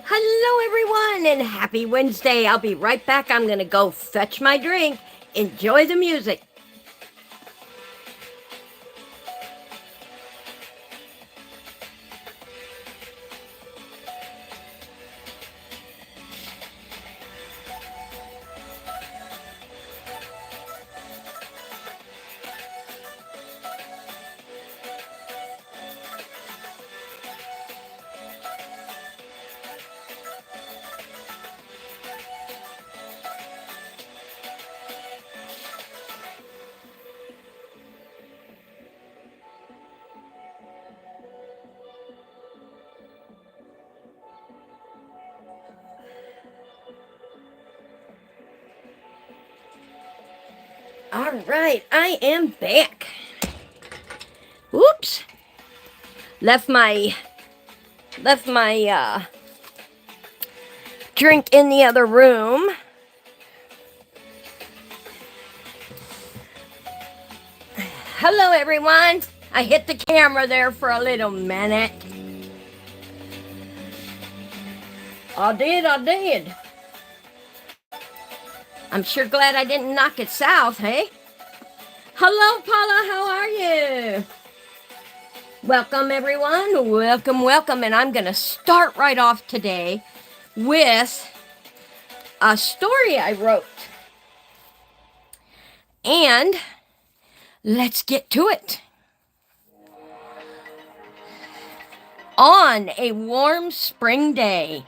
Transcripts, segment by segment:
Hello, everyone, and happy Wednesday. I'll be right back. I'm going to go fetch my drink. Enjoy the music. All right, I am back. Oops. Left my drink in the other room. Hello, everyone. I hit the camera there for a little minute. I did. I'm sure glad I didn't knock it south, hey? Hello, Paula, how are you? Welcome, everyone. Welcome. And I'm going to start right off today with a story I wrote. And let's get to it. On a warm spring day,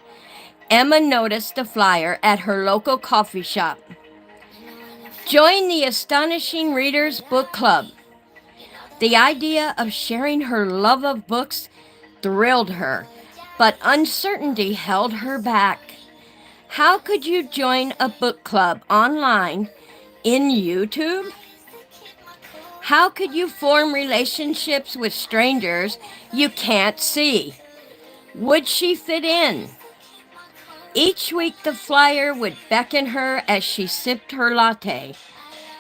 Emma noticed a flyer at her local coffee shop. Join the Astonishing Readers Book Club. The idea of sharing her love of books thrilled her, but uncertainty held her back. How could you join a book club online in YouTube? How could you form relationships with strangers you can't see? Would she fit in? Each week the flyer would beckon her as she sipped her latte.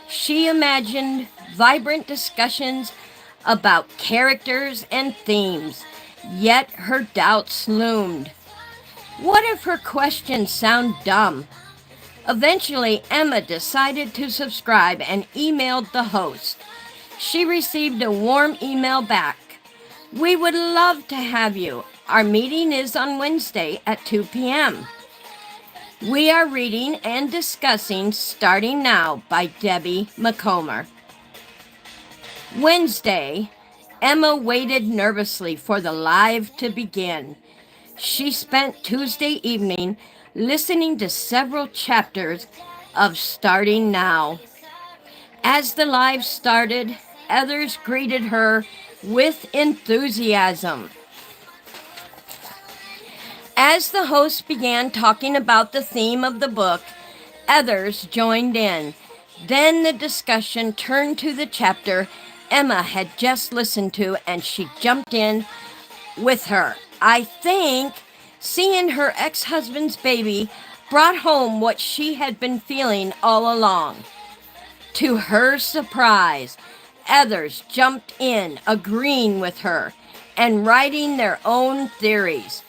She imagined vibrant discussions about characters and themes, yet her doubts loomed. What if her questions sound dumb? Eventually, Emma decided to subscribe and emailed the host. She received a warm email back. We would love to have you. Our meeting is on Wednesday at 2 p.m. We are reading and discussing Starting Now by Debbie McComber. Wednesday, Emma waited nervously for the live to begin. She spent Tuesday evening listening to several chapters of Starting Now. As the live started, others greeted her with enthusiasm. As the host began talking about the theme of the book, others joined in. Then the discussion turned to the chapter Emma had just listened to, and she jumped in with her. I think seeing her ex-husband's baby brought home what she had been feeling all along. To her surprise, others jumped in, agreeing with her and writing their own theories.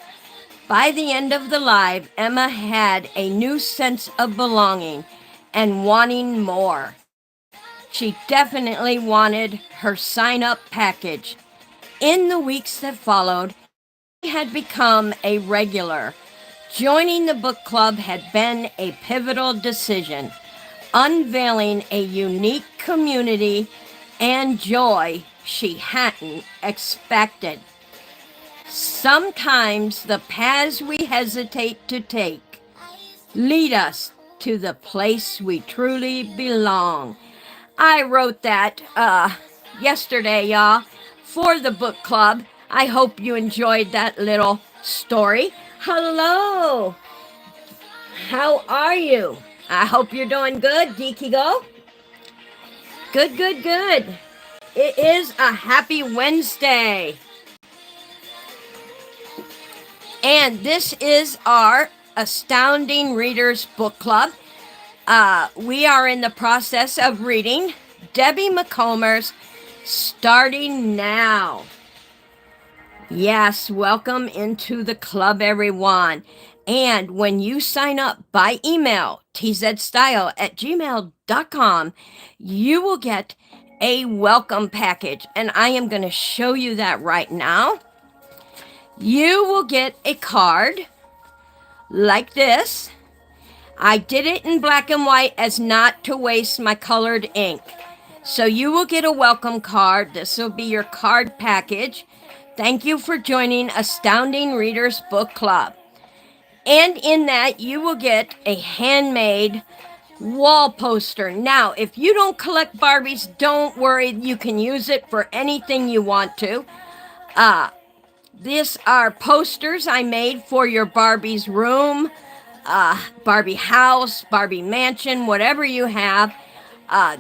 By the end of the live, Emma had a new sense of belonging and wanting more. She definitely wanted her sign-up package. In the weeks that followed, she had become a regular. Joining the book club had been a pivotal decision, unveiling a unique community and joy she hadn't expected. Sometimes the paths we hesitate to take lead us to the place we truly belong. I wrote that yesterday, y'all, for the book club. I hope you enjoyed that little story. Hello. How are you? I hope you're doing good, Geeky Go. Good. It is a happy Wednesday. And this is our Astounding Readers Book Club. We are in the process of reading Debbie McComber's Starting Now. Yes, welcome into the club, everyone. And when you sign up by email, tzstyle@gmail.com, you will get a welcome package. And I am going to show you that right now. You will get a card like this. I did it in black and white as not to waste my colored ink. So you will get a welcome card. This will be your card package. Thank you for joining Astounding Readers Book Club. And in that, you will get a handmade wall poster. Now, if you don't collect Barbies, don't worry. You can use it for anything you want to. These are posters I made for your Barbie's room, Barbie house, Barbie mansion, whatever you have.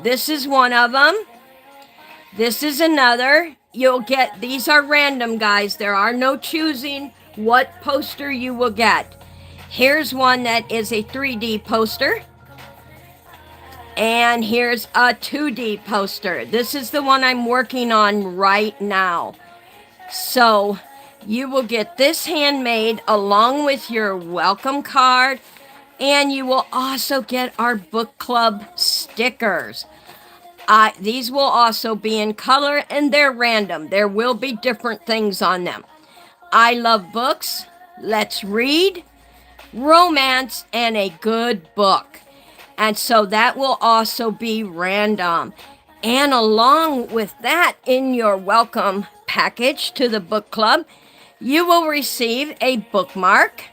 This is one of them. This is another. You'll get, these are random, guys. There are no choosing what poster you will get. Here's one that is a 3D poster. And here's a 2D poster. This is the one I'm working on right now. So you will get this handmade along with your welcome card. And you will also get our book club stickers. These will also be in color and they're random. There will be different things on them. I love books. Let's read, romance, and a good book. And so that will also be random. And along with that, in your welcome package to the book club, you will receive a bookmark.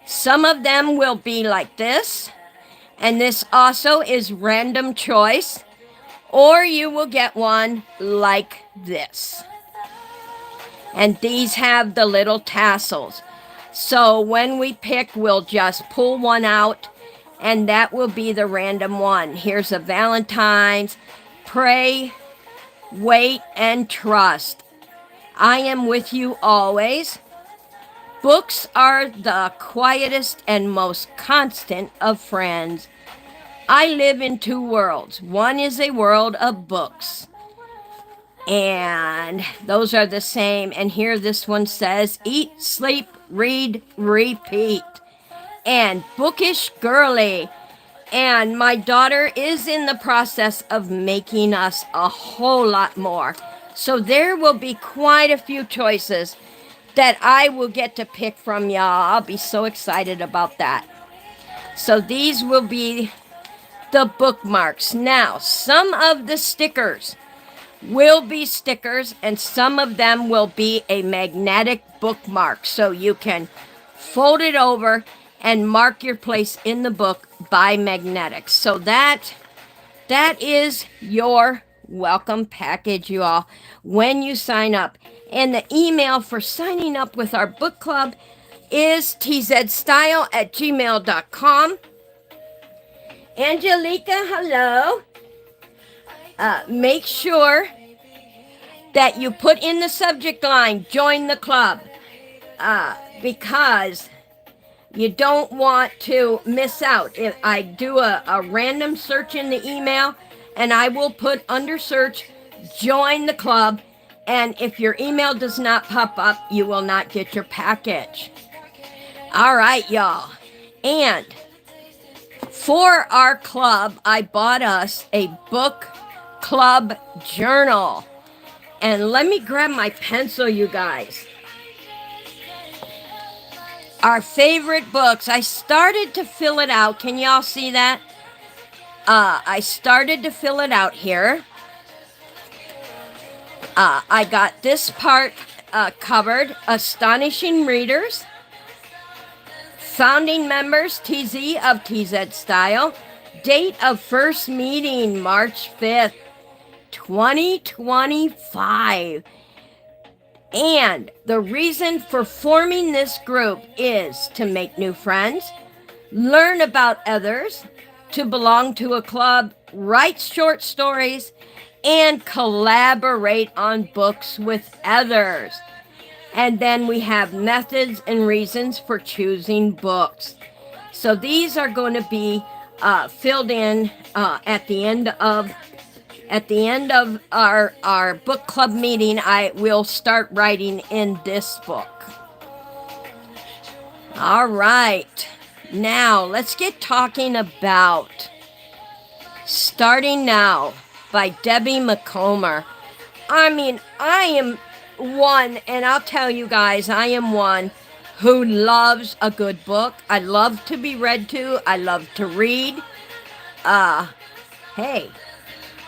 Some of them will be like this. And this also is random choice. Or you will get one like this. And these have the little tassels. So when we pick, we'll just pull one out, and that will be the random one. Here's a Valentine's. Pray, wait, and trust. I am with you always. Books are the quietest and most constant of friends. I live in two worlds. One is a world of books. And those are the same. And here this one says, eat, sleep, read, repeat. And bookish girly. And my daughter is in the process of making us a whole lot more. So there will be quite a few choices that I will get to pick from y'all. I'll be so excited about that. So these will be the bookmarks. Now, some of the stickers will be stickers and some of them will be a magnetic bookmark. So you can fold it over and mark your place in the book by magnetics. So that is your welcome package, you all, when you sign up. And the email for signing up with our book club is tzstyle@gmail.com. Angelica, hello. Make sure that you put in the subject line, join the club, because you don't want to miss out. If I do a random search in the email, and I will put under search, join the club, and if your email does not pop up, you will not get your package. All right, y'all. And for our club, I bought us a book club journal. And let me grab my pencil, you guys. Our favorite books. I started to fill it out. Can y'all see that? I started to fill it out here. I got this part covered. Astonishing Readers. Founding members, TZ of Tzed Style. Date of first meeting, March 5th, 2025. And the reason for forming this group is to make new friends, learn about others, to belong to a club, write short stories, and collaborate on books with others. And then we have methods and reasons for choosing books. So these are going to be filled in at the end of At the end of our book club meeting, I will start writing in this book. All right. Now, let's get talking about Starting Now by Debbie McComber. I mean, I am one, and I'll tell you guys, I am one who loves a good book. I love to be read to. I love to read. Hey,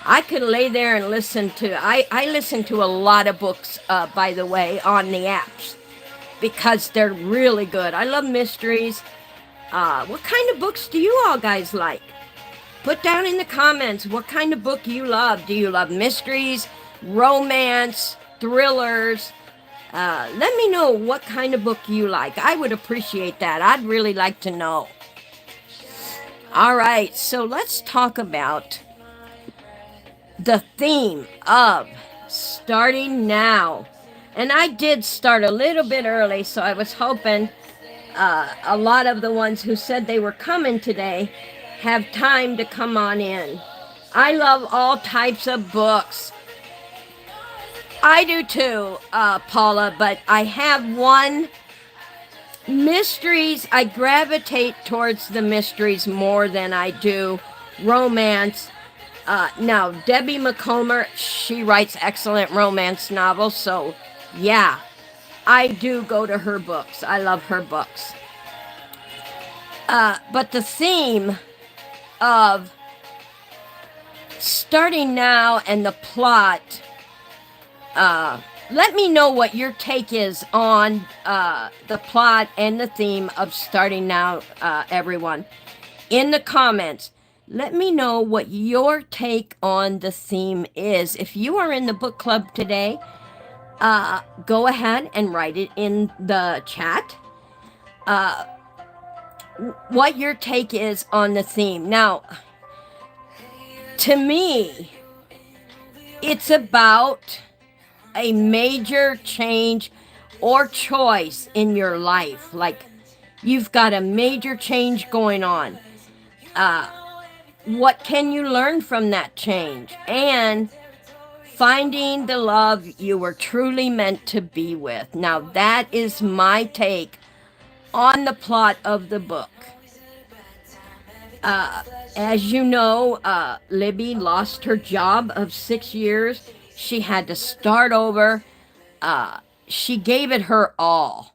I could lay there and listen to, I listen to a lot of books, by the way, on the apps because they're really good. I love mysteries. What kind of books do you all guys like? Put down in the comments what kind of book you love. Do you love mysteries, romance, thrillers? Let me know what kind of book you like. I would appreciate that. I'd really like to know. All right, so let's talk about the theme of Starting Now. And I did start a little bit early, so I was hoping a lot of the ones who said they were coming today have time to come on in. I love all types of books. I do too, Paula, but I have one. Mysteries, I gravitate towards the mysteries more than I do romance. Now, Debbie McComber, she writes excellent romance novels, so yeah, I do go to her books. I love her books. But the theme of Starting Now and the plot, let me know what your take is on the plot and the theme of Starting Now, everyone. In the comments, let me know what your take on the theme is. If you are in the book club today, go ahead and write it in the chat. What your take is on the theme. Now, to me, it's about a major change or choice in your life. Like, you've got a major change going on. What can you learn from that change? And finding the love you were truly meant to be with. Now, that is my take on the plot of the book. As you know, Libby lost her job of 6 years. She had to start over. She gave it her all.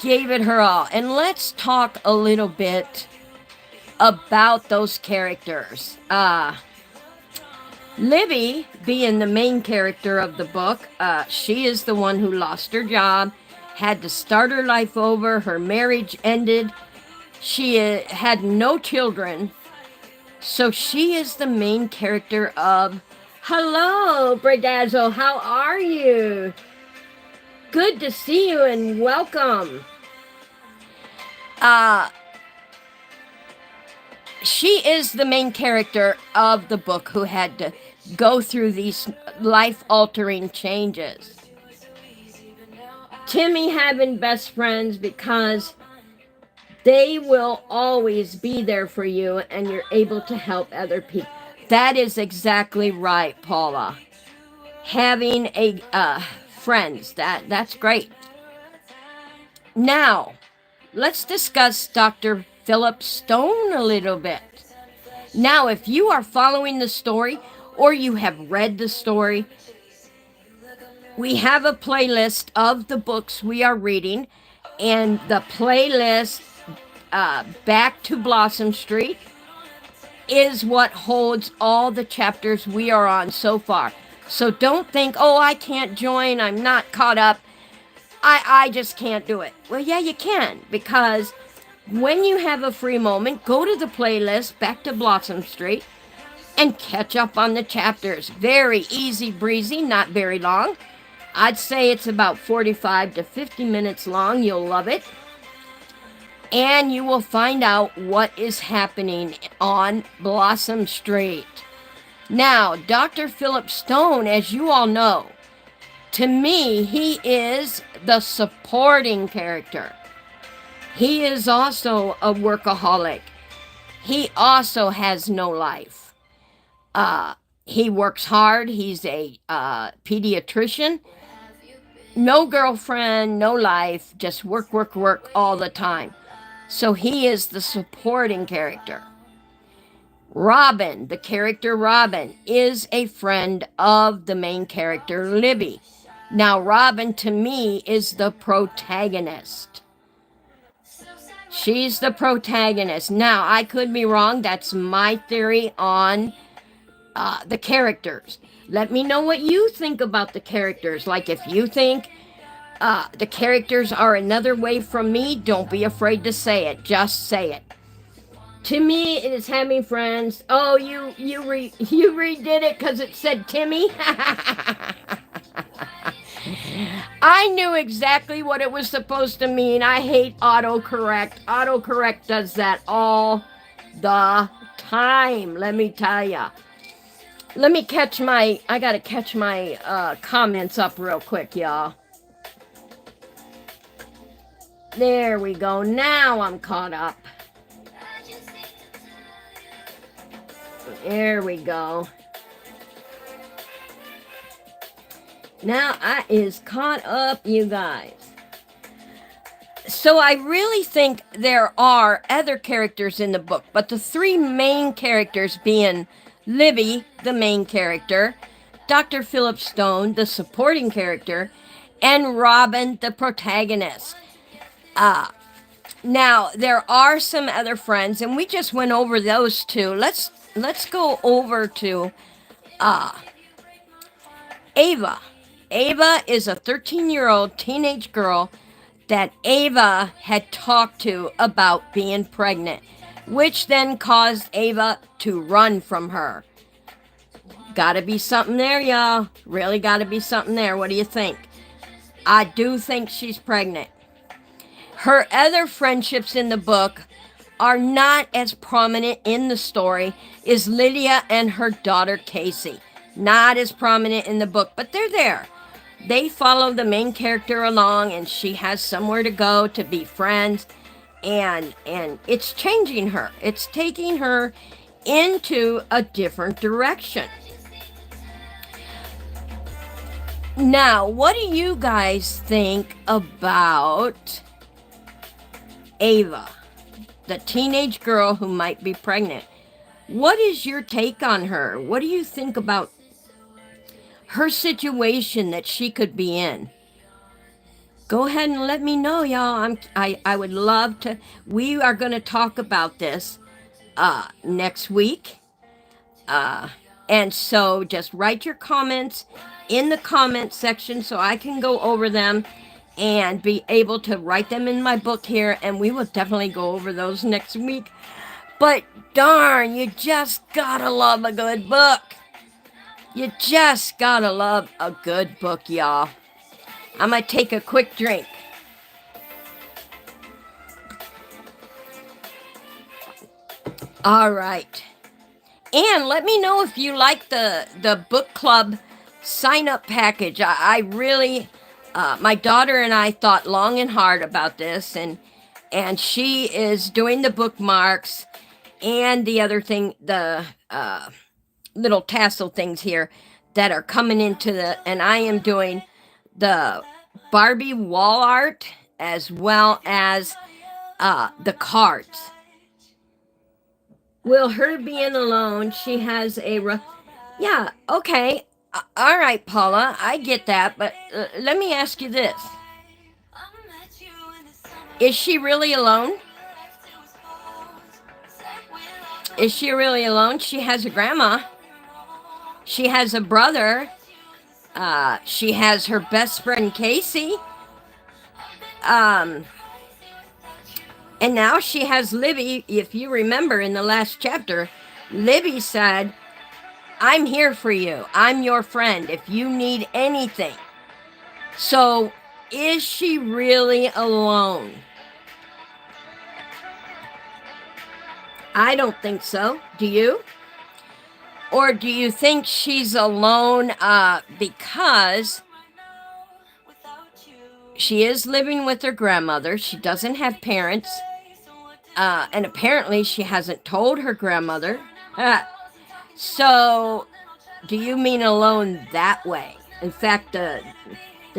And let's talk a little bit about those characters. Libby, being the main character of the book, she is the one who lost her job, had to start her life over. Her marriage ended. She had no children. So she is the main character of... Hello, Bradazzo. How are you? Good to see you and welcome. She is the main character of the book who had to go through these life-altering changes. Timmy having best friends because they will always be there for you and you're able to help other people. That is exactly right, Paula. Having friends, that's great. Now, let's discuss Dr. Philip Stone a little bit. Now, if you are following the story or you have read the story, we have a playlist of the books we are reading, and the playlist Back to Blossom Street is what holds all the chapters we are on so far. So don't think, oh, I can't join, I'm not caught up, I just can't do it. Well, yeah, you can, because when you have a free moment, go to the playlist Back to Blossom Street and catch up on the chapters. Very easy breezy, not very long. I'd say it's about 45 to 50 minutes long. You'll love it. And you will find out what is happening on Blossom Street. Now, Dr. Philip Stone, as you all know, to me, he is the supporting character. He is also a workaholic. He also has no life. He works hard. He's a pediatrician. No girlfriend, no life, just work, work, work all the time. So he is the supporting character. Robin, the character Robin, is a friend of the main character, Libby. Now, Robin, to me, is the protagonist. She's the protagonist. Now, I could be wrong. That's my theory on the characters. Let me know what you think about the characters. Like, if you think the characters are another way from me, don't be afraid to say it. Just say it. To me, it is having friends. Oh, you redid it because it said Timmy? I knew exactly what it was supposed to mean. I hate autocorrect. Autocorrect does that all the time, let me tell ya. Let me catch my, I gotta catch my comments up real quick, y'all. There we go. Now I'm caught up. There we go. Now I is caught up, you guys. So I really think there are other characters in the book, but the three main characters being Libby, the main character, Dr. Philip Stone, the supporting character, and Robin, the protagonist. Now there are some other friends, and we just went over those two. Let's go over to Ava. Ava is a 13-year-old teenage girl that Ava had talked to about being pregnant, which then caused Ava to run from her. Gotta be something there, y'all. Really gotta be something there. What do you think? I do think she's pregnant. Her other friendships in the book are not as prominent in the story as Lydia and her daughter Casey. Not as prominent in the book, but they're there. They follow the main character along, and she has somewhere to go to be friends, and it's changing her. It's taking her into a different direction. Now, what do you guys think about Ava, the teenage girl who might be pregnant? What is your take on her? What do you think about her situation that she could be in? Go ahead and let me know, y'all. I would love to. We are going to talk about this next week. And so just write your comments in the comment section so I can go over them and be able to write them in my book here, and we will definitely go over those next week. But darn, you just gotta love a good book. You just gotta love a good book, y'all. I'm gonna take a quick drink. All right. And let me know if you like the book club sign-up package. I really, my daughter and I thought long and hard about this, and she is doing the bookmarks and the other thing, the little tassel things here that are coming into and I am doing the Barbie wall art as well as the cards. Will her being alone, she has yeah, okay. All right, Paula, I get that, but let me ask you this. Is she really alone? Is she really alone? She has a grandma. She has a brother. She has her best friend, Casey. And now she has Libby. If you remember in the last chapter, Libby said, I'm here for you. I'm your friend if you need anything. So, is she really alone? I don't think so. Do you? Or do you think she's alone because she is living with her grandmother? She doesn't have parents. And apparently she hasn't told her grandmother. So do you mean alone that way? In fact, the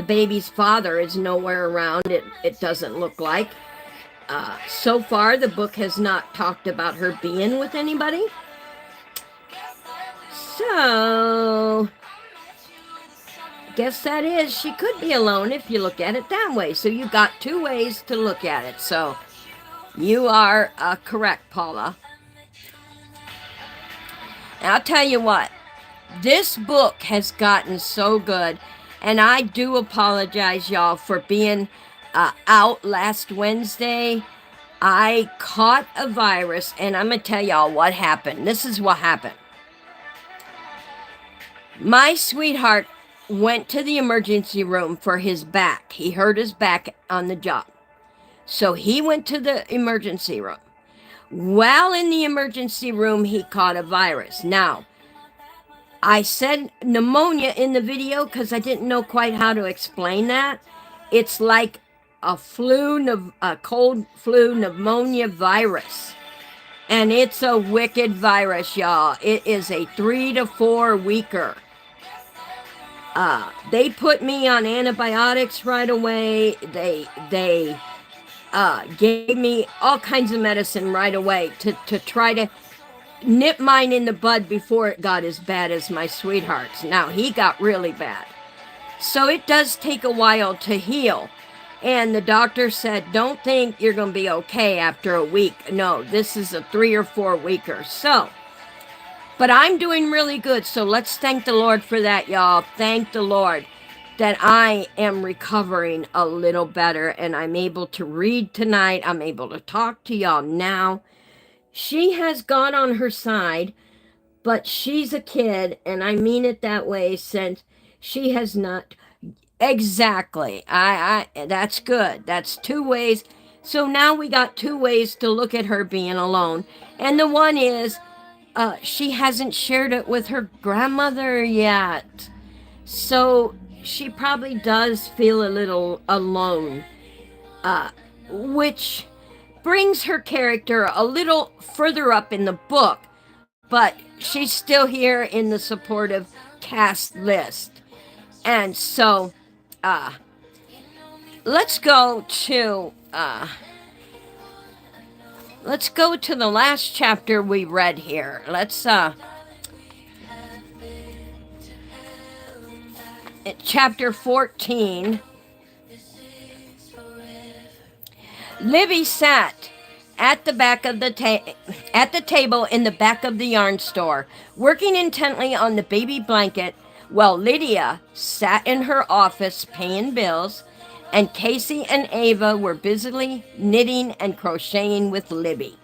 baby's father is nowhere around. It doesn't look like. So far, the book has not talked about her being with anybody. So, guess that is, she could be alone if you look at it that way. So you got two ways to look at it. So you are correct, Paula. Now, I'll tell you what, this book has gotten so good, and I do apologize, y'all, for being out last Wednesday. I caught a virus, and I'm going to tell y'all what happened. This is what happened. My sweetheart went to the emergency room for his back. He hurt his back on the job. So he went to the emergency room. While in the emergency room, he caught a virus. Now, I said pneumonia in the video because I didn't know quite how to explain that. It's like a cold flu pneumonia virus. And it's a wicked virus, y'all. It is a 3 to 4 weeker. They put me on antibiotics right away. They gave me all kinds of medicine right away to try to nip mine in the bud before it got as bad as my sweetheart's. Now, he got really bad. So it does take a while to heal. And the doctor said, don't think you're going to be okay after a week. No, this is a 3 or 4 weeker. So, but I'm doing really good. So let's thank the Lord for that, y'all. Thank the Lord that I am recovering a little better and I'm able to read tonight. I'm able to talk to y'all now. She has God on her side, but she's a kid, and I mean it that way, since she has not. Exactly. That's good. That's 2 ways. So now we got 2 ways to look at her being alone. And the one is, she hasn't shared it with her grandmother yet. So she probably does feel a little alone, which brings her character a little further up in the book, but she's still here in the supportive cast list. And so, let's go to the last chapter we read here. Chapter 14. Libby sat at the back of the table in the back of the yarn store, working intently on the baby blanket, while Lydia sat in her office paying bills, and Casey and Ava were busily knitting and crocheting with Libby.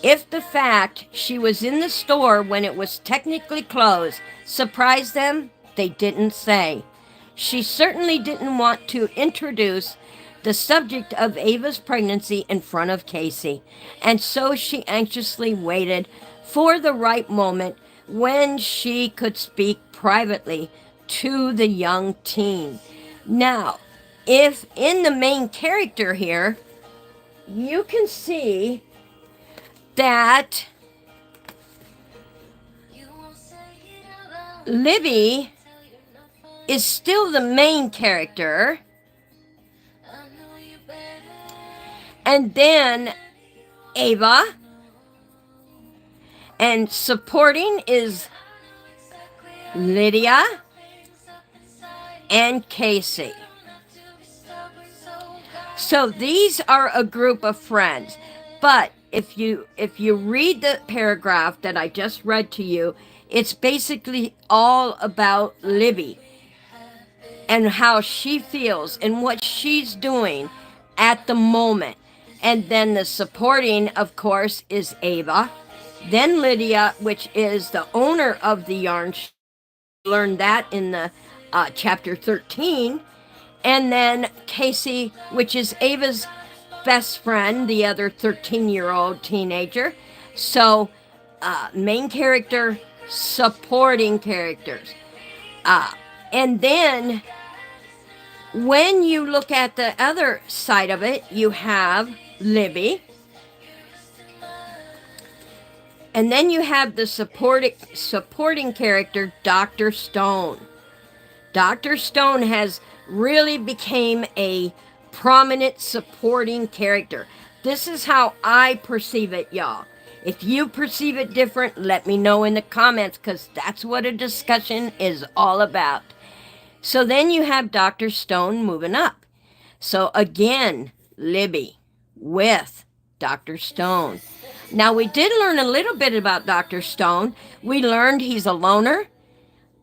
If the fact she was in the store when it was technically closed surprised them, they didn't say. She certainly didn't want to introduce the subject of Ava's pregnancy in front of Casey, and so she anxiously waited for the right moment when she could speak privately to the young teen. Now, if in the main character here, you can see that Libby is still the main character. And then Ava, and supporting is Lydia and Casey. So these are a group of friends. But if you read the paragraph that I just read to you, it's basically all about Libby and how she feels and what she's doing at the moment. And then the supporting, of course, is Ava. Then Lydia, which is the owner of the yarn. Learned that in the chapter 13. And then Casey, which is Ava's best friend, the other 13-year-old teenager. So main character, supporting characters. And then when you look at the other side of it, you have Libby. And then you have the supporting character, Dr. Stone. Dr. Stone has really became a prominent supporting character. This is how I perceive it, y'all. If you perceive it different, let me know in the comments, because that's what a discussion is all about. So then you have Dr. Stone moving up. So again, Libby with Dr. Stone. Now, we did learn a little bit about Dr. Stone. We learned he's a loner,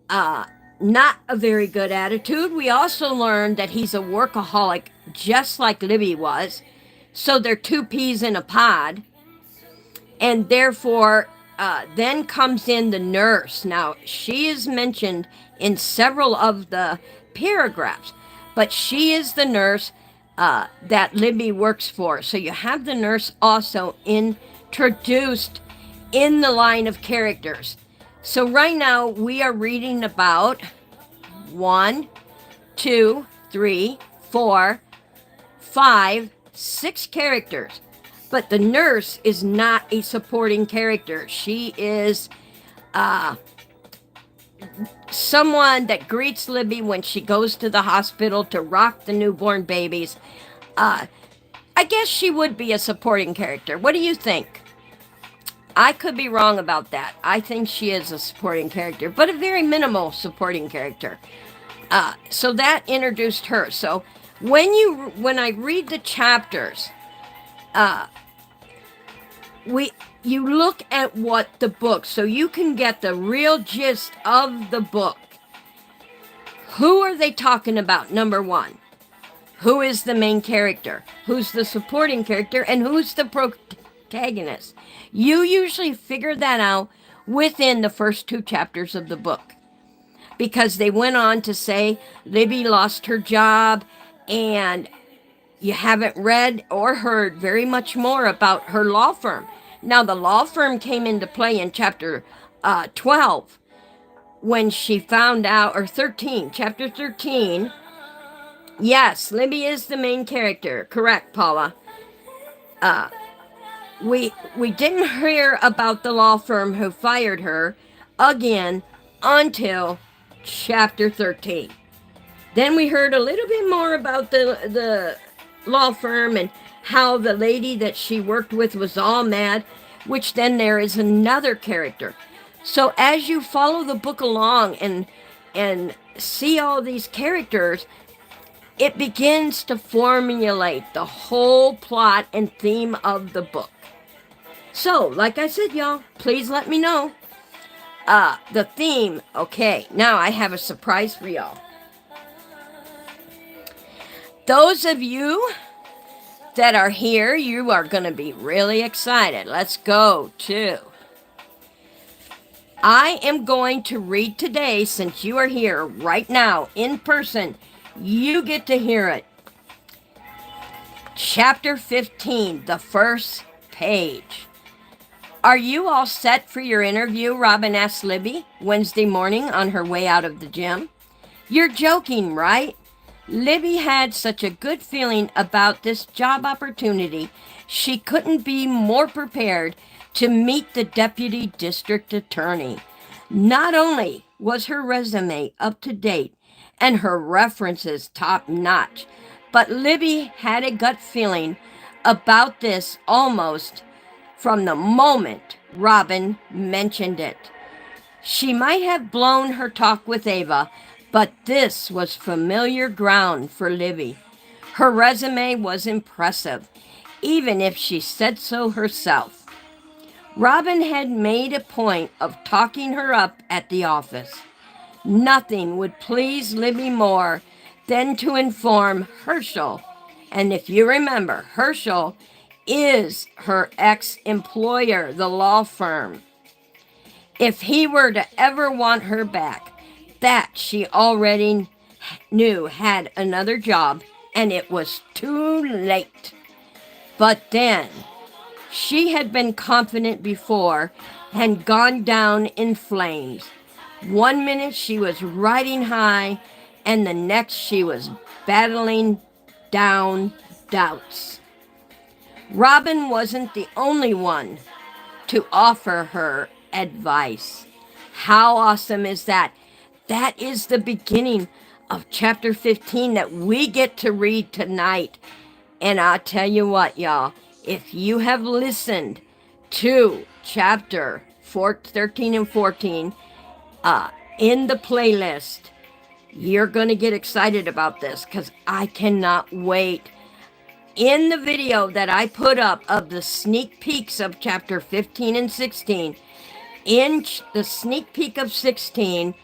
not a very good attitude. We also learned that he's a workaholic, just like Libby was. So they're two peas in a pod. And therefore, then comes in the nurse. Now, she is mentioned in several of the paragraphs, but she is the nurse that Libby works for. So you have the nurse also introduced in the line of characters. So right now we are reading about 1, 2, 3, 4, 5, 6 characters. But the nurse is not a supporting character. She is someone that greets Libby when she goes to the hospital to rock the newborn babies. I guess she would be a supporting character. What do you think? I could be wrong about that. I think she is a supporting character, but a very minimal supporting character. So that introduced her. So when I read the chapters, you look at what the book, so you can get the real gist of the book. Who are they talking about? Number one, who is the main character? Who's the supporting character? And who's the protagonist? You usually figure that out within the first 2 chapters of the book, because they went on to say Libby lost her job, and you haven't read or heard very much more about her law firm. Now, the law firm came into play in chapter 12 when she found out, or 13, chapter 13. Yes, Libby is the main character. Correct, Paula. We didn't hear about the law firm who fired her again until chapter 13. Then we heard a little bit more about the law firm and how the lady that she worked with was all mad, which then there is another character. So as you follow the book along and see all these characters, it begins to formulate the whole plot and theme of the book. So, like I said, y'all, please let me know. The theme, okay, now I have a surprise for y'all. Those of you that are here, you are going to be really excited. Let's go to. I am going to read today, since you are here right now in person, you get to hear it. Chapter 15, the first page. Are you all set for your interview? Robin asked Libby Wednesday morning on her way out of the gym. You're joking, right? Libby had such a good feeling about this job opportunity, she couldn't be more prepared to meet the deputy district attorney. Not only was her resume up to date and her references top notch, but Libby had a gut feeling about this almost from the moment Robin mentioned it. She might have blown her talk with Ava, but this was familiar ground for Libby. Her resume was impressive, even if she said so herself. Robin had made a point of talking her up at the office. Nothing would please Libby more than to inform Herschel. And if you remember, Herschel is her ex-employer, the law firm. If he were to ever want her back, that she already knew had another job, and it was too late. But then, she had been confident before and gone down in flames. One minute she was riding high, and the next she was battling down doubts. Robin wasn't the only one to offer her advice. How awesome is that? That is the beginning of chapter 15 that we get to read tonight. And I'll tell you what, y'all, if you have listened to chapter 13 and 14 in the playlist, you're going to get excited about this because I cannot wait. In the video that I put up of the sneak peeks of chapter 15 and 16, in the sneak peek of 16,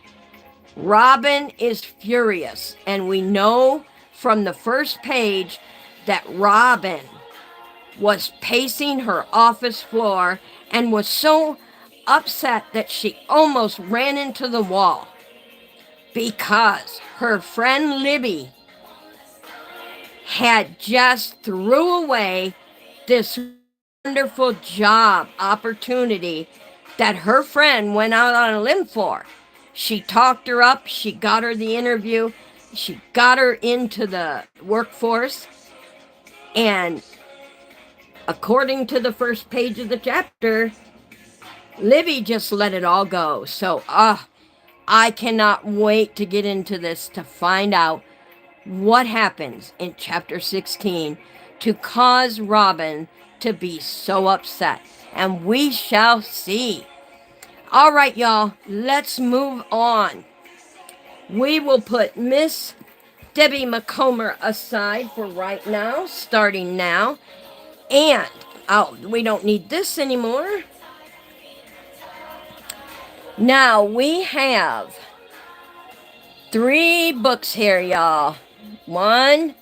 Robin is furious. And we know from the first page that Robin was pacing her office floor and was so upset that she almost ran into the wall because her friend Libby had just threw away this wonderful job opportunity that her friend went out on a limb for. She talked her up, she got her the interview, she got her into the workforce, and according to the first page of the chapter, Libby just let it all go. So, I cannot wait to get into this to find out what happens in chapter 16 to cause Robin to be so upset. And we shall see. All right, y'all, let's move on. We will put Miss Debbie McComber aside for right now, starting now. And, we don't need this anymore. Now, we have 3 books here, y'all. One,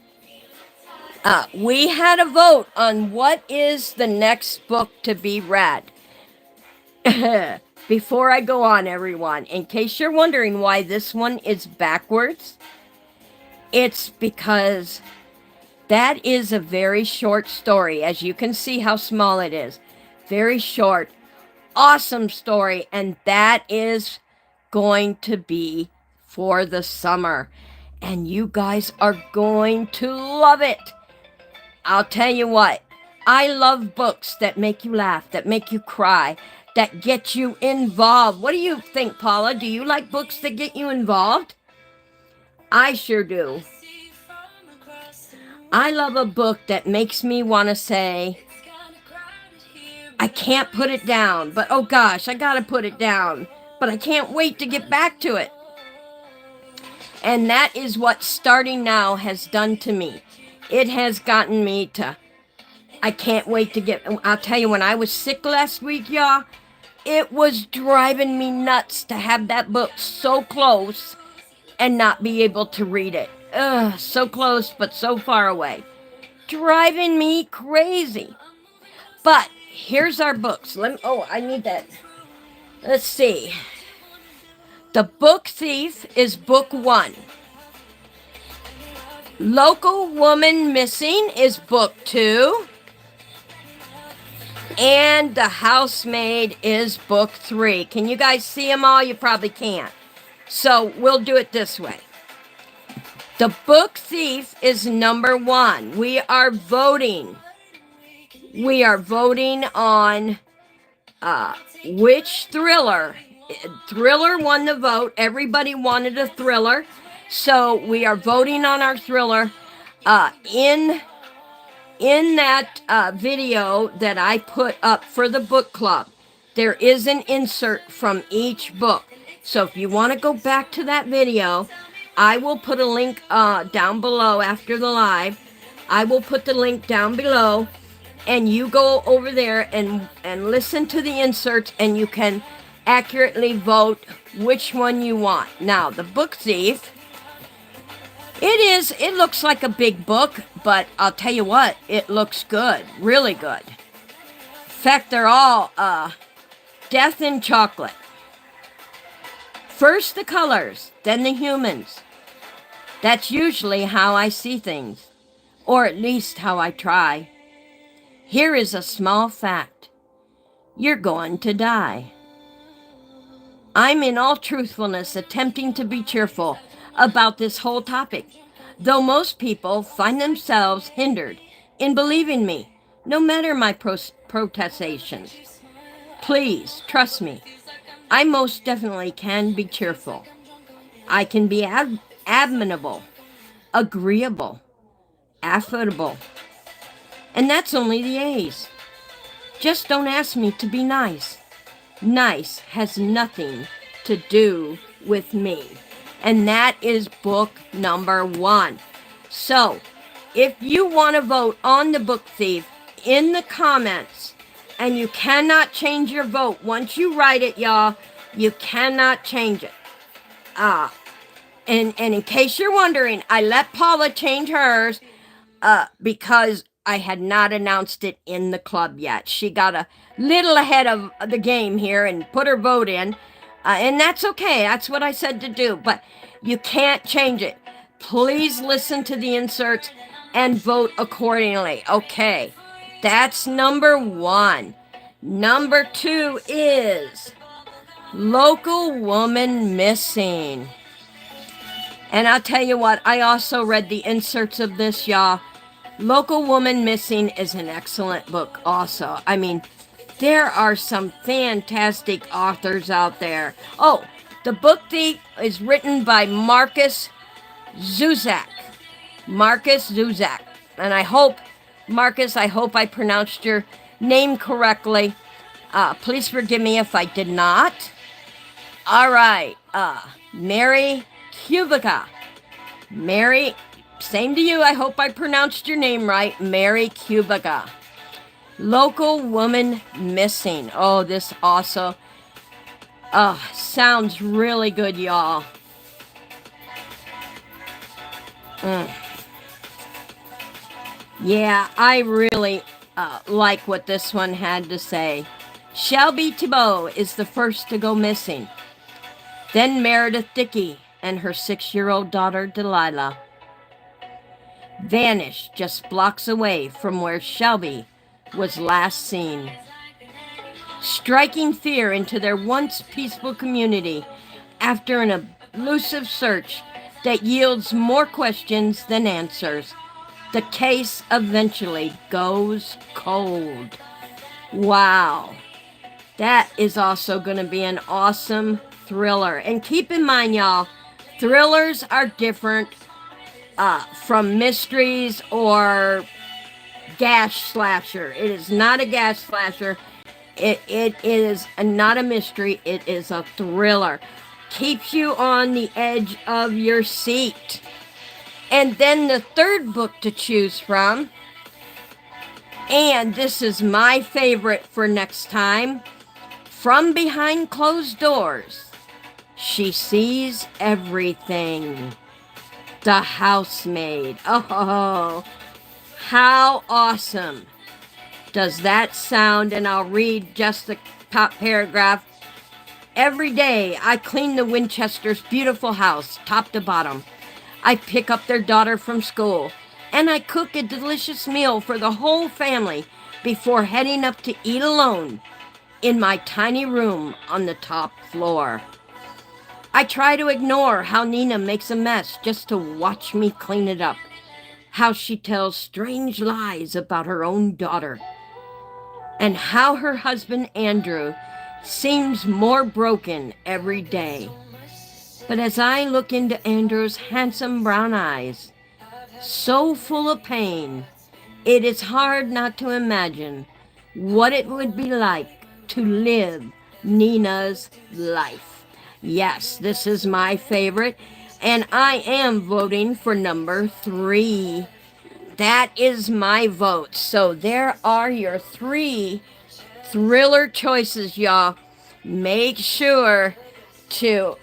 we had a vote on what is the next book to be read. Before I go on, everyone, in case you're wondering why this one is backwards, it's because that is a very short story. As you can see how small it is. Very short. Awesome story. And that is going to be for the summer. And you guys are going to love it. I'll tell you what. I love books that make you laugh, that make you cry, that get you involved. What do you think, Paula? Do you like books that get you involved? I sure do. I love a book that makes me want to say, I can't put it down, but oh gosh, I gotta put it down, but I can't wait to get back to it. And that is what starting now has done to me. It has gotten me to, I can't wait to get, I'll tell you, when I was sick last week, y'all, it was driving me nuts to have that book so close and not be able to read it. Ugh, so close, but so far away. Driving me crazy. But here's our books. I need that. Let's see. The Book Thief is book 1. Local Woman Missing is book 2. And The Housemaid is book 3. Can you guys see them all? You probably can't. So we'll do it this way. The Book Thief is number 1. We are voting. We are voting on which thriller. Thriller won the vote. Everybody wanted a thriller. So we are voting on our thriller. In that video that I put up for the book club, there is an insert from each book. So if you want to go back to that video, I will put a link down below after the live. I will put the link down below, and you go over there and listen to the inserts, and you can accurately vote which one you want. Now, The Book Thief, it looks like a big book, but I'll tell you what, it looks good, really good. In fact, they're all death in chocolate. First the colors, then the humans. That's usually how I see things, or at least how I try. Here is a small fact. You're going to die. I'm in all truthfulness attempting to be cheerful about this whole topic, though most people find themselves hindered in believing me, no matter my protestations. Please, trust me. I most definitely can be cheerful. I can be admirable, agreeable, affable. And that's only the A's. Just don't ask me to be nice. Nice has nothing to do with me. And that is book number 1. So, if you want to vote on the Book Thief in the comments, and you cannot change your vote once you write it, y'all, you cannot change it. And in case you're wondering, I let Paula change hers because I had not announced it in the club yet. She got a little ahead of the game here and put her vote in. And that's okay. That's what I said to do. But you can't change it. Please listen to the inserts and vote accordingly. Okay. That's number 1. Number 2 is Local Woman Missing. And I'll tell you what, I also read the inserts of this, y'all. Local Woman Missing is an excellent book also. I mean, there are some fantastic authors out there. Oh, The Book Thief is written by Marcus Zuzak. Marcus Zuzak. And I hope, Marcus, I hope I pronounced your name correctly. Please forgive me if I did not. All right. Mary Kubica. Mary, same to you. I hope I pronounced your name right. Mary Kubica. Local Woman Missing. Oh, this also sounds really good, y'all. Yeah, I really like what this one had to say. Shelby Thibault is the first to go missing. Then Meredith Dickey and her 6-year-old daughter Delilah vanished just blocks away from where Shelby was last seen, striking fear into their once peaceful community after an elusive search that yields more questions than answers. The case eventually goes cold. Wow. That is also going to be an awesome thriller. And keep in mind, y'all, thrillers are different from mysteries or gash slasher. It is not a gash slasher. It is not a mystery. It is a thriller. Keeps you on the edge of your seat. And then the third book to choose from, and this is my favorite for next time, From Behind Closed Doors, She Sees Everything. The Housemaid. Oh, how awesome does that sound? And I'll read just the top paragraph. Every day I clean the Winchesters' beautiful house, top to bottom. I pick up their daughter from school, and I cook a delicious meal for the whole family before heading up to eat alone in my tiny room on the top floor. I try to ignore how Nina makes a mess just to watch me clean it up, how she tells strange lies about her own daughter, and how her husband Andrew seems more broken every day. But as I look into Andrew's handsome brown eyes, so full of pain, it is hard not to imagine what it would be like to live Nina's life. Yes, this is my favorite, and I am voting for number 3. That is my vote. So there are your 3 thriller choices, y'all. Make sure to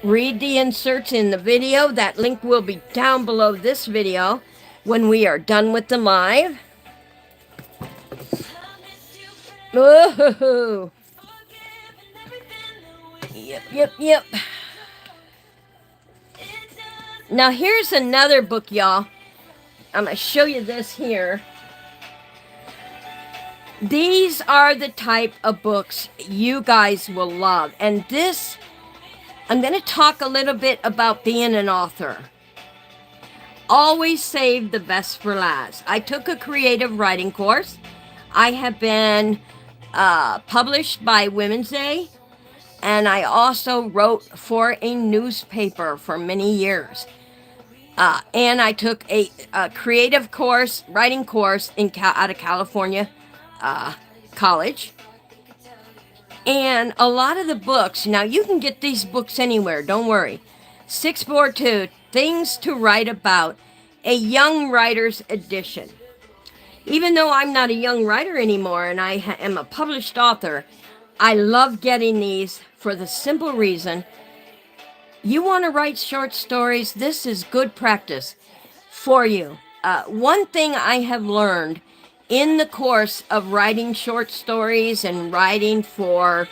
read the inserts in the video. That link will be down below this video when we are done with the live. Woohoo! Yep. Now here's another book, y'all. I'm going to show you this here. These are the type of books you guys will love. And this, I'm going to talk a little bit about being an author. Always save the best for last. I took a creative writing course. I have been published by Women's Day, and I also wrote for a newspaper for many years. And I took a creative course, writing course out of California college. And a lot of the books, now you can get these books anywhere, don't worry. 642, Things to Write About, a Young Writer's Edition. Even though I'm not a young writer anymore and I am a published author, I love getting these for the simple reason you want to write short stories, this is good practice for you. One thing I have learned in the course of writing short stories and writing for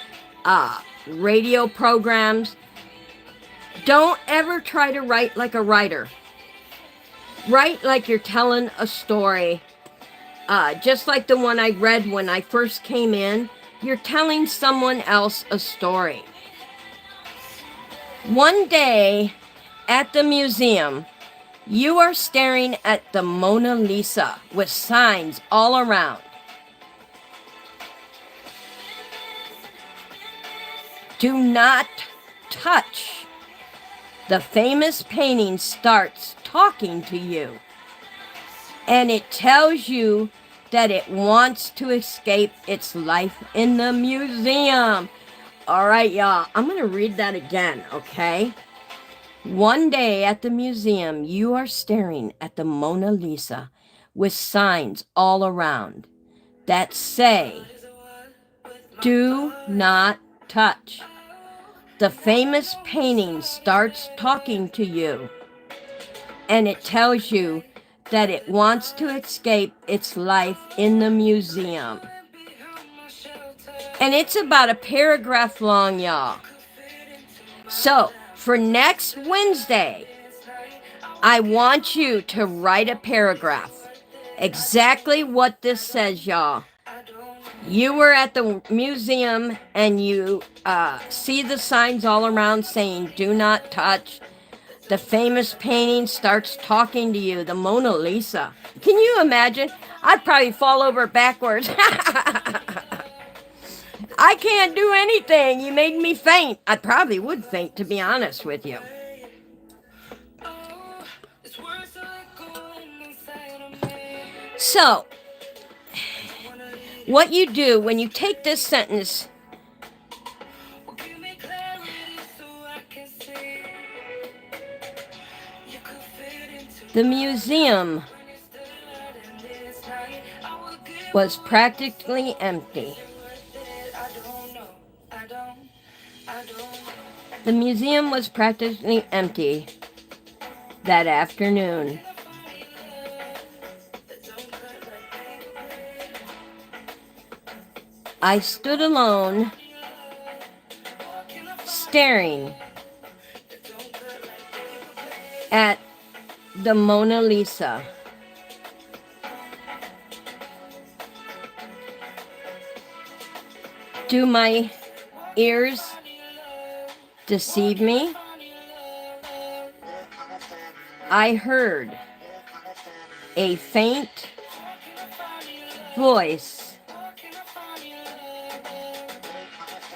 radio programs, don't ever try to write like a writer. Write like you're telling a story. Just like the one I read when I first came in, you're telling someone else a story. One day at the museum, you are staring at the Mona Lisa with signs all around. Do not touch. The famous painting starts talking to you, and it tells you that it wants to escape its life in the museum. All right, y'all, I'm going to read that again, okay? One day at the museum, you are staring at the Mona Lisa with signs all around that say, "Do not touch." The famous painting starts talking to you, and it tells you that it wants to escape its life in the museum. And it's about a paragraph long, y'all. So, for next Wednesday, I want you to write a paragraph. Exactly what this says, y'all. You were at the museum and you see the signs all around saying, "Do not touch." The famous painting starts talking to you, the Mona Lisa. Can you imagine? I'd probably fall over backwards. I can't do anything. You made me faint. I probably would faint, to be honest with you. So, what you do when you take this sentence, the museum was practically empty. The museum was practically empty that afternoon. I stood alone, staring at the Mona Lisa. Do my ears deceive me? I heard a faint voice.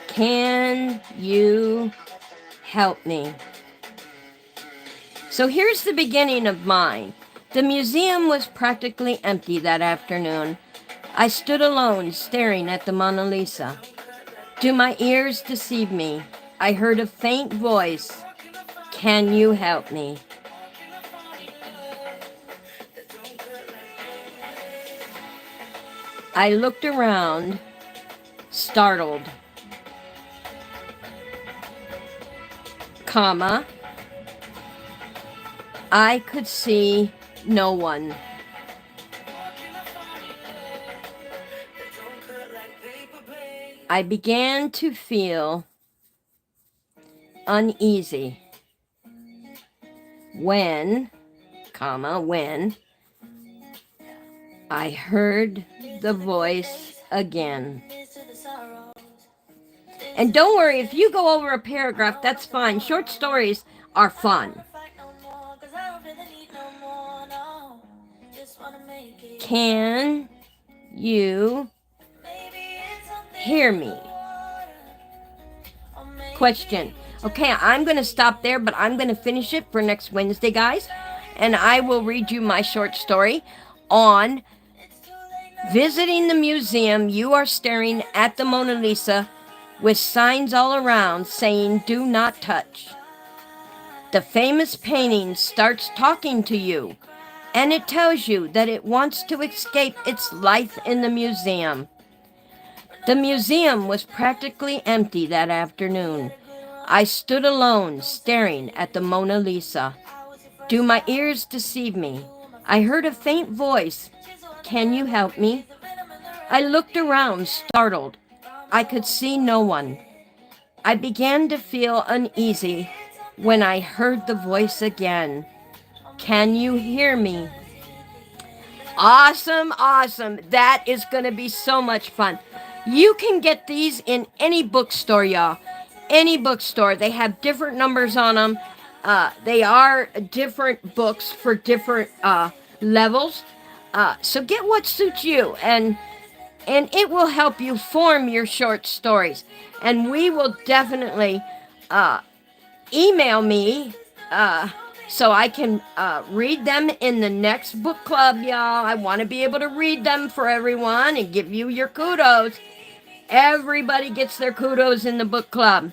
Can you help me? So here's the beginning of mine. The museum was practically empty that afternoon. I stood alone, staring at the Mona Lisa. Do my ears deceive me? I heard a faint voice. Can you help me? I looked around, startled, comma, I could see no one. I began to feel uneasy when I heard the voice again. And don't worry, if you go over a paragraph, that's fine. Short stories are fun. Can you hear me? Question. Okay, I'm going to stop there, but I'm going to finish it for next Wednesday, guys. And I will read you my short story on visiting the museum. You are staring at the Mona Lisa with signs all around saying, "Do not touch." The famous painting starts talking to you, and it tells you that it wants to escape its life in the museum. The museum was practically empty that afternoon. I stood alone, staring at the Mona Lisa. Do my ears deceive me? I heard a faint voice. "Can you help me?" I looked around, startled. I could see no one. I began to feel uneasy when I heard the voice again. "Can you hear me?" Awesome, awesome. That is going to be so much fun. You can get these in any bookstore, y'all. Any bookstore. They have different numbers on them. They are different books for different levels. So get what suits you, and it will help you form your short stories. And we will definitely email me so I can read them in the next book club, y'all. I want to be able to read them for everyone and give you your kudos. Everybody gets their kudos in the book club.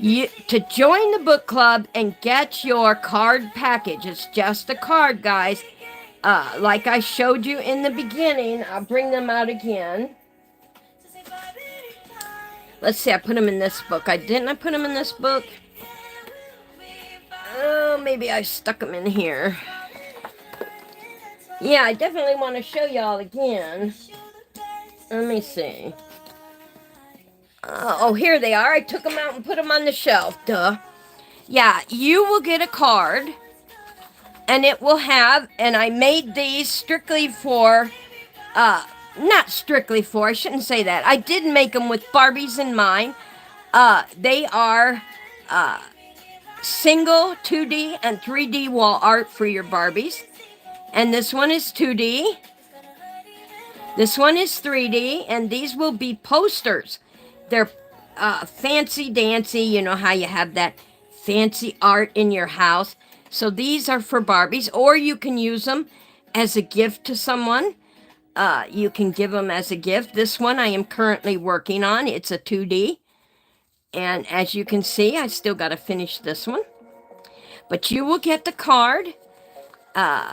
To join the book club and get your card package, it's just a card, guys. Like I showed you in the beginning, I'll bring them out again. Let's see, I put them in this book. I put them in this book? Oh, maybe I stuck them in here. Yeah, I definitely want to show y'all again. Let me see. Oh, here they are. I took them out and put them on the shelf. Duh. Yeah, you will get a card. And it will have, and I made these strictly for, not strictly for, I shouldn't say that. I did make them with Barbies in mind. They are single 2D and 3D wall art for your Barbies. And this one is 2D. This one is 3D, and these will be posters. They're fancy dancy. You know how you have that fancy art in your house. So these are for Barbies, or you can use them as a gift to someone. You can give them as a gift. This one I am currently working on. It's a 2D. And as you can see, I still got to finish this one. But you will get the card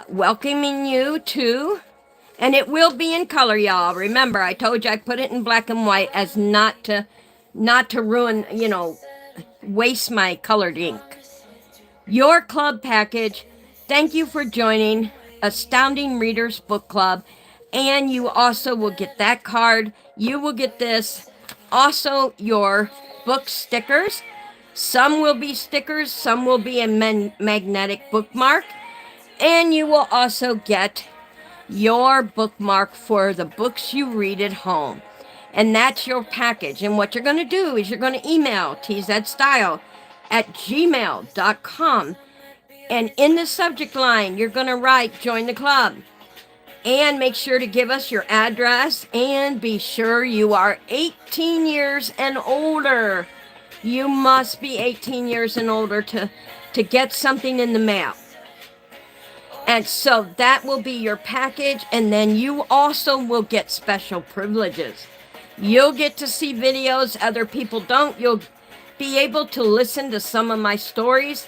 welcoming you to, and it will be in color, y'all. Remember, I told you I put it in black and white as not to ruin, waste my colored ink. Your club package. Thank you for joining Astounding Readers Book Club. And you also will get that card. You will get this. Also, your book stickers. Some will be stickers. Some will be a magnetic bookmark. And you will also get your bookmark for the books you read at home. And that's your package. And what you're going to do is you're going to email Tzed Styl'E at gmail.com. And in the subject line, you're going to write "Join the Club." And make sure to give us your address. And be sure you are 18 years and older. You must be 18 years and older to get something in the mail. And so that will be your package. And then you also will get special privileges. You'll get to see videos other people don't. You'll be able to listen to some of my stories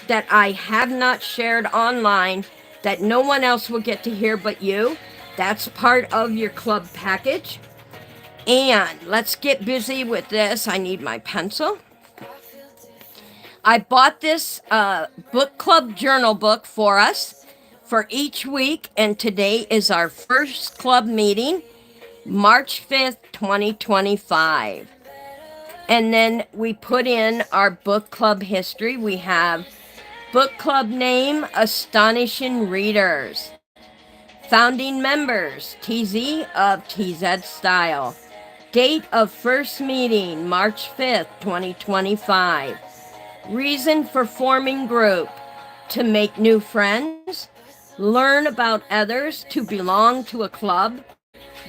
that I have not shared online, that no one else will get to hear but you. That's part of your club package. And let's get busy with this. I need my pencil. I bought this book club journal book for us for each week, and today is our first club meeting, March 5th, 2025. And then we put in our book club history. We have book club name, Astonishing Readers. Founding members, TZ of Tzed Styl'E. Date of first meeting, March 5th, 2025. Reason for forming group, to make new friends, learn about others, to belong to a club,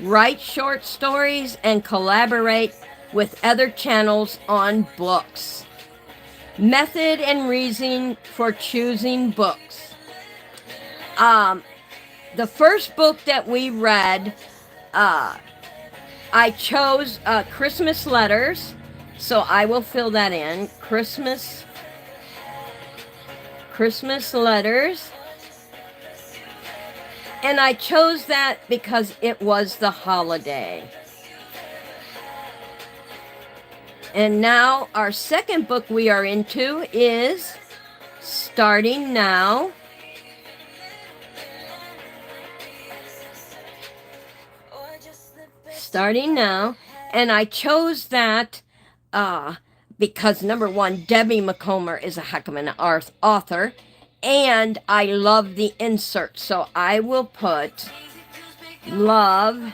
write short stories, and collaborate with other channels on books. Method and reason for choosing books. The first book that we read, I chose Christmas Letters, so I will fill that in. Christmas Letters. And I chose that because it was the holiday. And now our second book we are into is Starting Now. Starting Now. And I chose that because, number one, Debbie McComber is a heck of an author. And I love the insert. So I will put love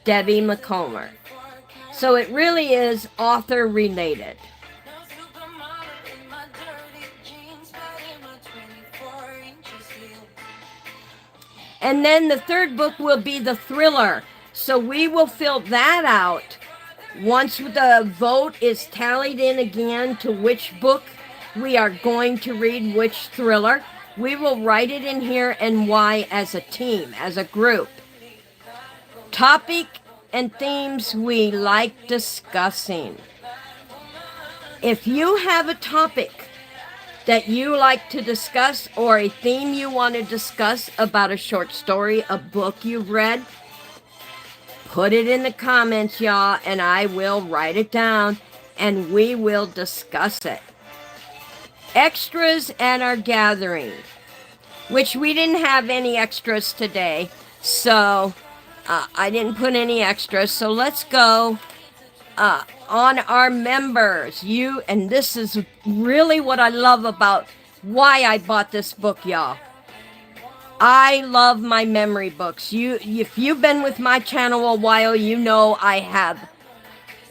Debbie McComber. So it really is author related. And then the third book will be the thriller. So we will fill that out once the vote is tallied in again to which book we are going to read, which thriller. We will write it in here and why as a team, as a group. Topic and themes we like discussing. If you have a topic that you like to discuss or a theme you want to discuss about a short story, a book you've read, put it in the comments, y'all, and I will write it down and we will discuss it. Extras at our gathering, which we didn't have any extras today, so I didn't put any extras. So let's go on our members. And this is really what I love about why I bought this book, y'all. I love my memory books. If you've been with my channel a while, you know I have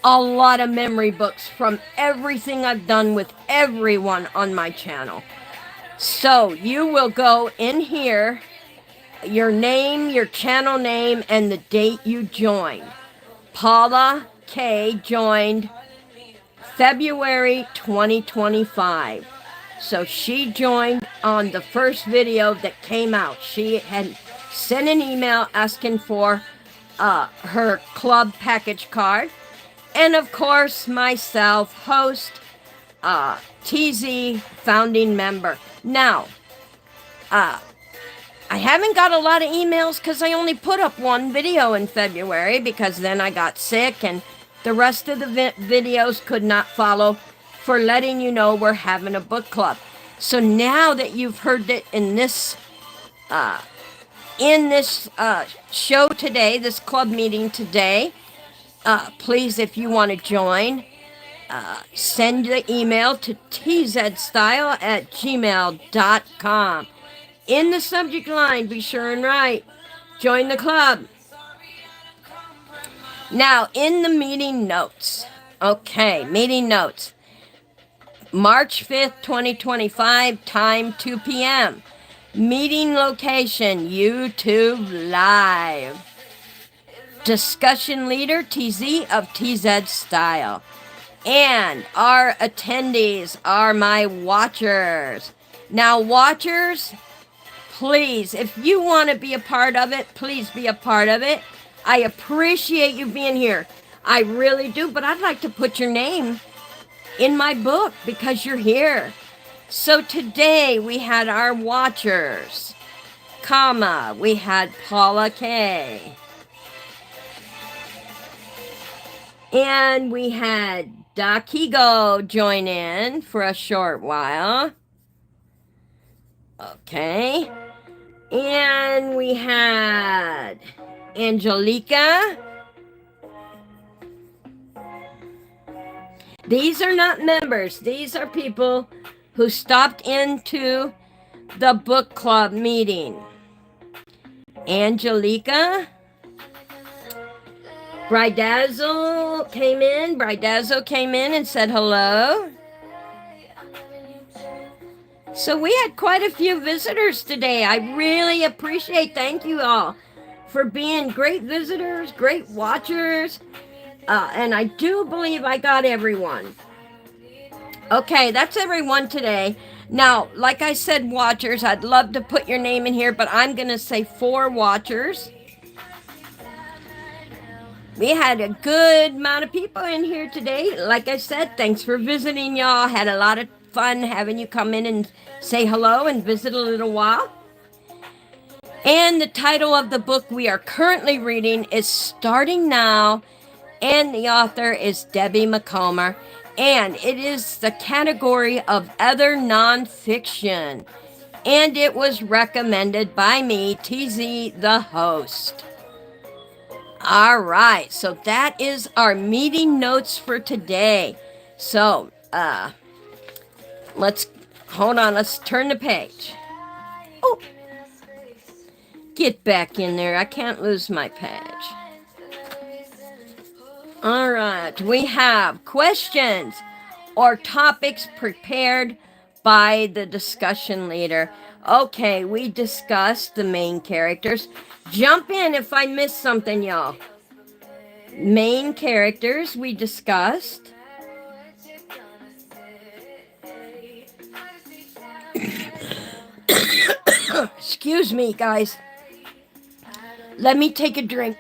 a lot of memory books from everything I've done with everyone on my channel. So you will go in here, your name, your channel name, and the date you joined. Paula K joined February 2025. So she joined on the first video that came out. She had sent an email asking for her club package card. And of course, myself, host, TZ, founding member. Now, I haven't got a lot of emails because I only put up one video in February because then I got sick and the rest of the videos could not follow for letting you know we're having a book club. So now that you've heard it in this show today, this club meeting today, please, if you want to join, send the email to tzstyle@gmail.com. In the subject line, be sure and write, join the club. Now, in the meeting notes. Okay, meeting notes. March 5th, 2025, time 2 p.m. Meeting location, YouTube Live. Discussion leader, TZ of Tzed Styl'E. And our attendees are my watchers. Now, watchers, please, if you want to be a part of it, please be a part of it. I appreciate you being here. I really do, but I'd like to put your name in my book because you're here. So today we had our watchers, we had Paula K. And we had Dakigo join in for a short while. Okay. And we had Angelica. These are not members. These are people who stopped into the book club meeting. Angelica. Brydazzle came in and said hello. So we had quite a few visitors today. I really appreciate, thank you all for being great visitors, great watchers. And I do believe I got everyone. Okay, that's everyone today. Now, like I said, watchers, I'd love to put your name in here, but I'm going to say 4 watchers. We had a good amount of people in here today. Like I said, thanks for visiting, y'all. Had a lot of fun having you come in and say hello and visit a little while. And the title of the book we are currently reading is Starting Now, and the author is Debbie McComber, and it is the category of other nonfiction, and it was recommended by me, TZ, the host. All right, so that is our meeting notes for today. So, let's turn the page. Oh, get back in there. I can't lose my page. All right, we have questions or topics prepared by the discussion leader. Okay, we discussed the main characters. Jump in if I missed something, y'all. Main characters we discussed. Excuse me, guys. Let me take a drink.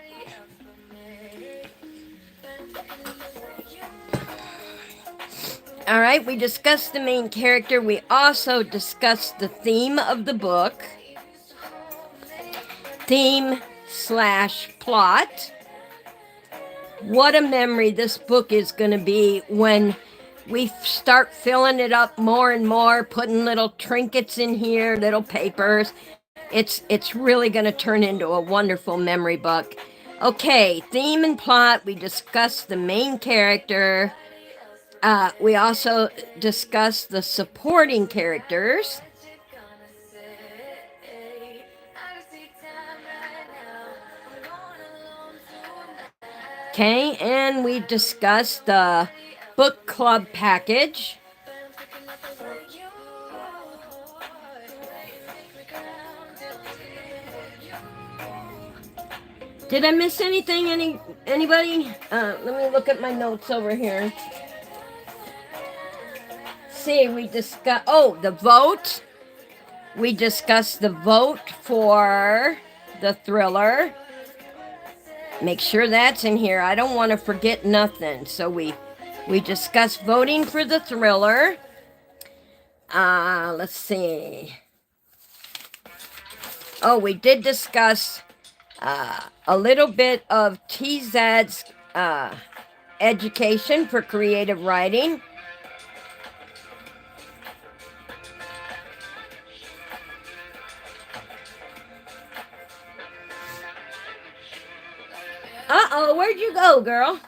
All right, we discussed the main character. We also discussed the theme of the book. Theme/plot. What a memory this book is going to be when we start filling it up more and more, putting little trinkets in here, little papers. It's really going to turn into a wonderful memory book. Okay, theme and plot. We discussed the main character. We also discussed the supporting characters. Okay, and we discussed the book club package. Did I miss anything? Anybody? Let me look at my notes over here. See, we discussed, the vote. We discussed the vote for the thriller. Make sure that's in here. I don't want to forget nothing. So we discussed voting for the thriller. Let's see. Oh, we did discuss a little bit of TZ's education for creative writing. Uh-oh, where'd you go, girl?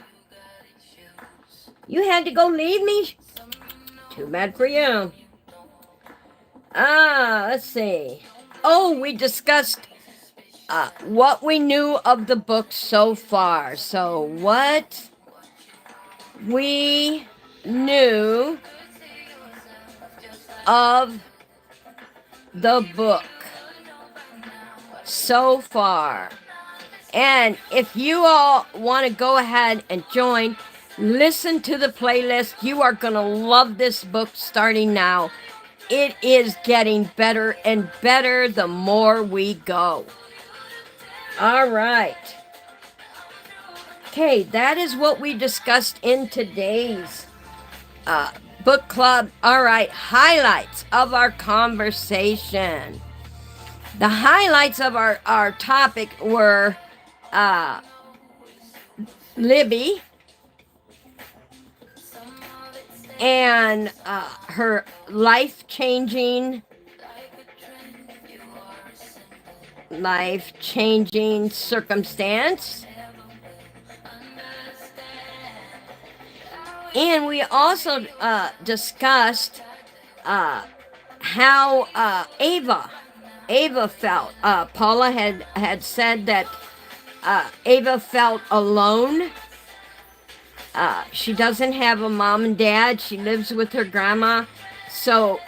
You had to go leave me? Too bad for you. Let's see. Oh, we discussed what we knew of the book so far. So what we knew of the book so far. And if you all want to go ahead and join, listen to the playlist. You are going to love this book starting now. It is getting better and better the more we go. All right. Okay, that is what we discussed in today's book club. All right, highlights of our conversation. The highlights of our topic were Libby and her life-changing circumstance. And we also discussed how Ava felt. Paula had said that Ava felt alone. She doesn't have a mom and dad. She lives with her grandma. So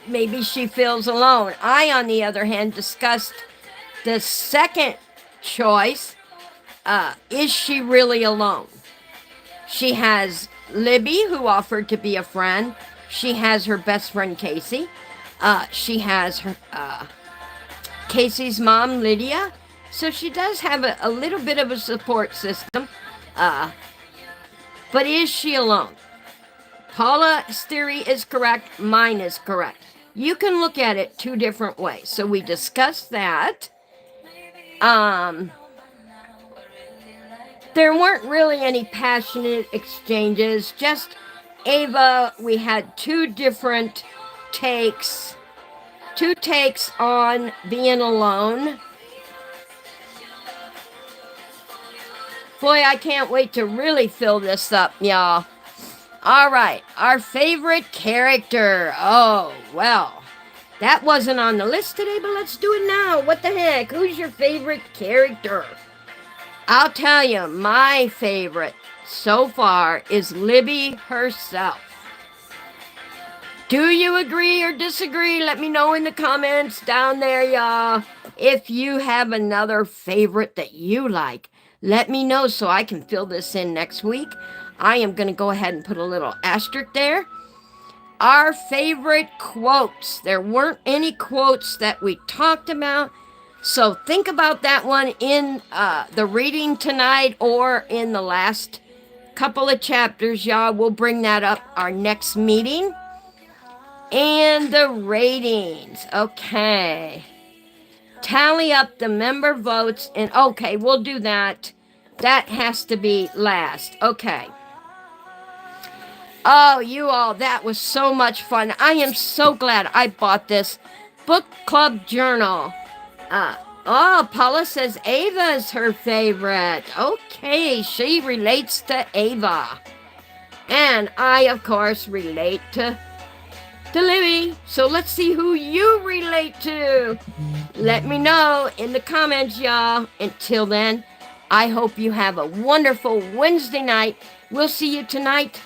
maybe she feels alone. I, on the other hand, discussed the second choice. Is she really alone? She has Libby, who offered to be a friend. She has her best friend, Casey. She has her Casey's mom, Lydia. So she does have a little bit of a support system. But is she alone? Paula's theory is correct. Mine is correct. You can look at it two different ways. So we discussed that. There weren't really any passionate exchanges. Just Ava, we had two different takes. Two takes on being alone. Boy, I can't wait to really fill this up, y'all. All right, our favorite character. Oh, well, that wasn't on the list today, but let's do it now. What the heck? Who's your favorite character? I'll tell you, my favorite so far is Libby herself. Do you agree or disagree? Let me know in the comments down there, y'all. If you have another favorite that you like, let me know so I can fill this in next week. I am going to go ahead and put a little asterisk there. Our favorite quotes. There weren't any quotes that we talked about. So think about that one in the reading tonight or in the last couple of chapters, y'all. We'll bring that up our next meeting. And the ratings. Okay. Tally up the member votes. And okay, we'll do that. That has to be last. Okay. Oh, you all, that was so much fun. I am so glad I bought this book club journal. Paula says Ava's her favorite. Okay, she relates to Ava. And I, of course, relate to Libby. So let's see who you relate to. Let me know in the comments, y'all. Until then, I hope you have a wonderful Wednesday night. We'll see you tonight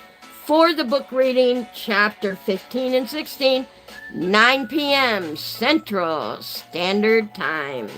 for the book reading, chapter 15 and 16. 9 p.m. Central Standard Time.